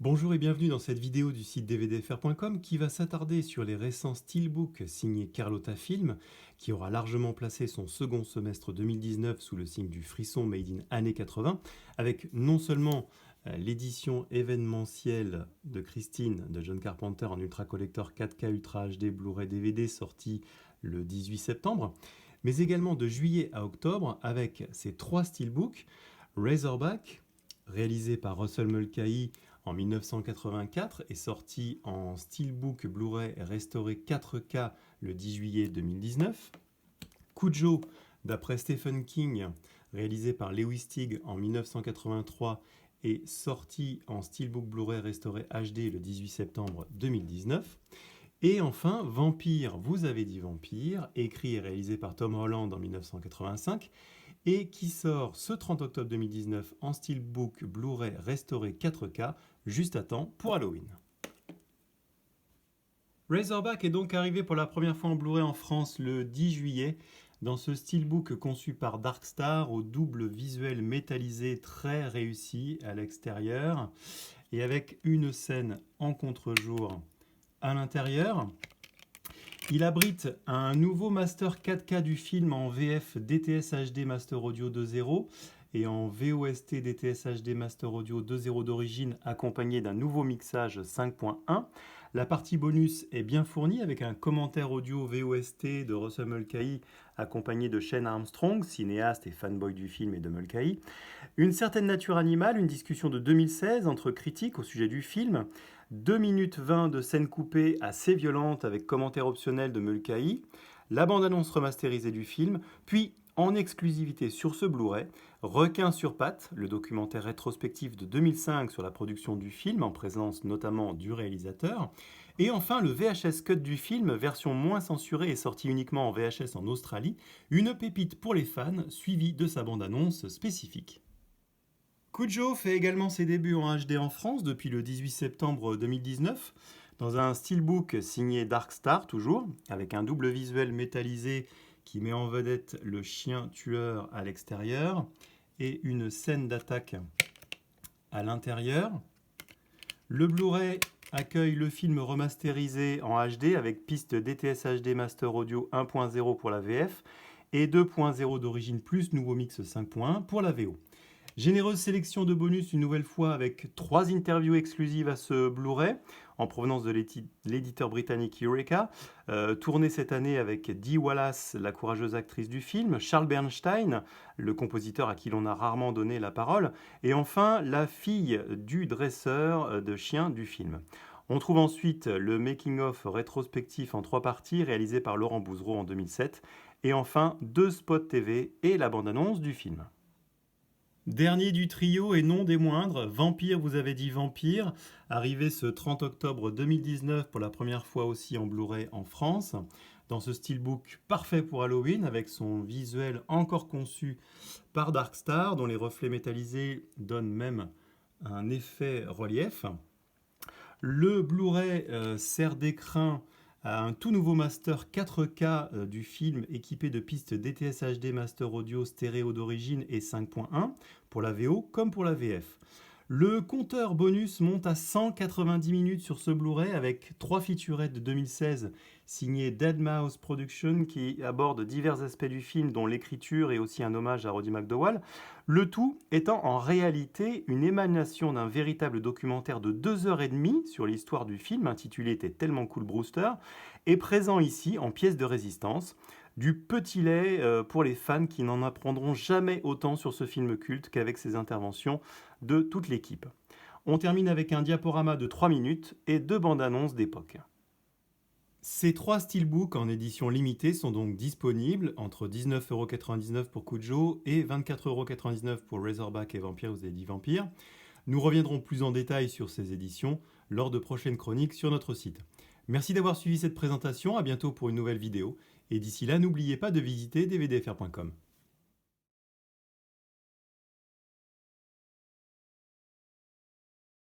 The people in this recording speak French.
Bonjour et bienvenue dans cette vidéo du site dvdfr.com qui va s'attarder sur les récents steelbooks signés Carlotta Film, qui aura largement placé son second semestre 2019 sous le signe du frisson made in années 80, avec non seulement l'édition événementielle de Christine de John Carpenter en Ultra Collector 4K Ultra HD Blu-ray DVD sortie le 18 septembre, mais également de juillet à octobre avec ces trois steelbooks, Razorback, réalisé par Russell Mulcahy en 1984 et sorti en steelbook Blu-ray restauré 4K le 10 juillet 2019. Cujo, d'après Stephen King, réalisé par Lewis Teague en 1983 et sorti en steelbook Blu-ray restauré HD le 18 septembre 2019. Et enfin, Vampire, vous avez dit Vampire, écrit et réalisé par Tom Holland en 1985, et qui sort ce 30 octobre 2019 en steelbook Blu-ray restauré 4K, juste à temps pour Halloween. Razorback est donc arrivé pour la première fois en Blu-ray en France le 10 juillet, dans ce steelbook conçu par Darkstar au double visuel métallisé très réussi à l'extérieur, et avec une scène en contre-jour à l'intérieur. Il abrite un nouveau master 4K du film en VF DTS HD Master Audio 2.0 et en VOST DTS HD Master Audio 2.0 d'origine accompagné d'un nouveau mixage 5.1. La partie bonus est bien fournie avec un commentaire audio VOST de Russell Mulcahy accompagné de Shane Armstrong, cinéaste et fanboy du film et de Mulcahy. Une certaine nature animale, une discussion de 2016 entre critiques au sujet du film. 2 minutes 20 de scènes coupées assez violentes avec commentaires optionnels de Mulcahy. La bande-annonce remasterisée du film. Puis, en exclusivité sur ce Blu-ray, Requin sur pattes, le documentaire rétrospectif de 2005 sur la production du film, en présence notamment du réalisateur. Et enfin, le VHS cut du film, version moins censurée et sortie uniquement en VHS en Australie, une pépite pour les fans, suivie de sa bande-annonce spécifique. Cujo fait également ses débuts en HD en France depuis le 18 septembre 2019, dans un steelbook signé Darkstar toujours, avec un double visuel métallisé qui met en vedette le chien tueur à l'extérieur et une scène d'attaque à l'intérieur. Le Blu-ray accueille le film remasterisé en HD avec piste DTS HD Master Audio 1.0 pour la VF et 2.0 d'origine plus nouveau mix 5.1 pour la VO. Généreuse sélection de bonus une nouvelle fois avec 3 interviews exclusives à ce Blu-ray en provenance de l'éditeur britannique Eureka, tourné cette année avec Dee Wallace, la courageuse actrice du film, Charles Bernstein, le compositeur à qui l'on a rarement donné la parole, et enfin la fille du dresseur de chiens du film. On trouve ensuite le making-of rétrospectif en 3 parties réalisé par Laurent Bouzereau en 2007, et enfin 2 spots TV et la bande-annonce du film. Dernier du trio et non des moindres, Vampire, vous avez dit Vampire, arrivé ce 30 octobre 2019 pour la première fois aussi en Blu-ray en France, dans ce steelbook parfait pour Halloween avec son visuel encore conçu par Darkstar, dont les reflets métallisés donnent même un effet relief. Le Blu-ray sert d'écrin à un tout nouveau master 4K du film équipé de pistes DTS HD Master Audio stéréo d'origine et 5.1 pour la VO comme pour la VF. Le compteur bonus monte à 190 minutes sur ce Blu-ray avec 3 featurettes de 2016 signées Deadmau5 Productions qui abordent divers aspects du film dont l'écriture et aussi un hommage à Roddy McDowall. Le tout étant en réalité une émanation d'un véritable documentaire de 2h30 sur l'histoire du film intitulé T'es tellement cool Brewster et présent ici en pièce de résistance. Du petit lait pour les fans qui n'en apprendront jamais autant sur ce film culte qu'avec ses interventions de toute l'équipe. On termine avec un diaporama de 3 minutes et 2 bandes annonces d'époque. Ces 3 steelbooks en édition limitée sont donc disponibles entre 19,99€ pour Cujo et 24,99€ pour Razorback et Vampire, vous avez dit Vampire. Nous reviendrons plus en détail sur ces éditions lors de prochaines chroniques sur notre site. Merci d'avoir suivi cette présentation, à bientôt pour une nouvelle vidéo, et d'ici là n'oubliez pas de visiter dvdfr.com.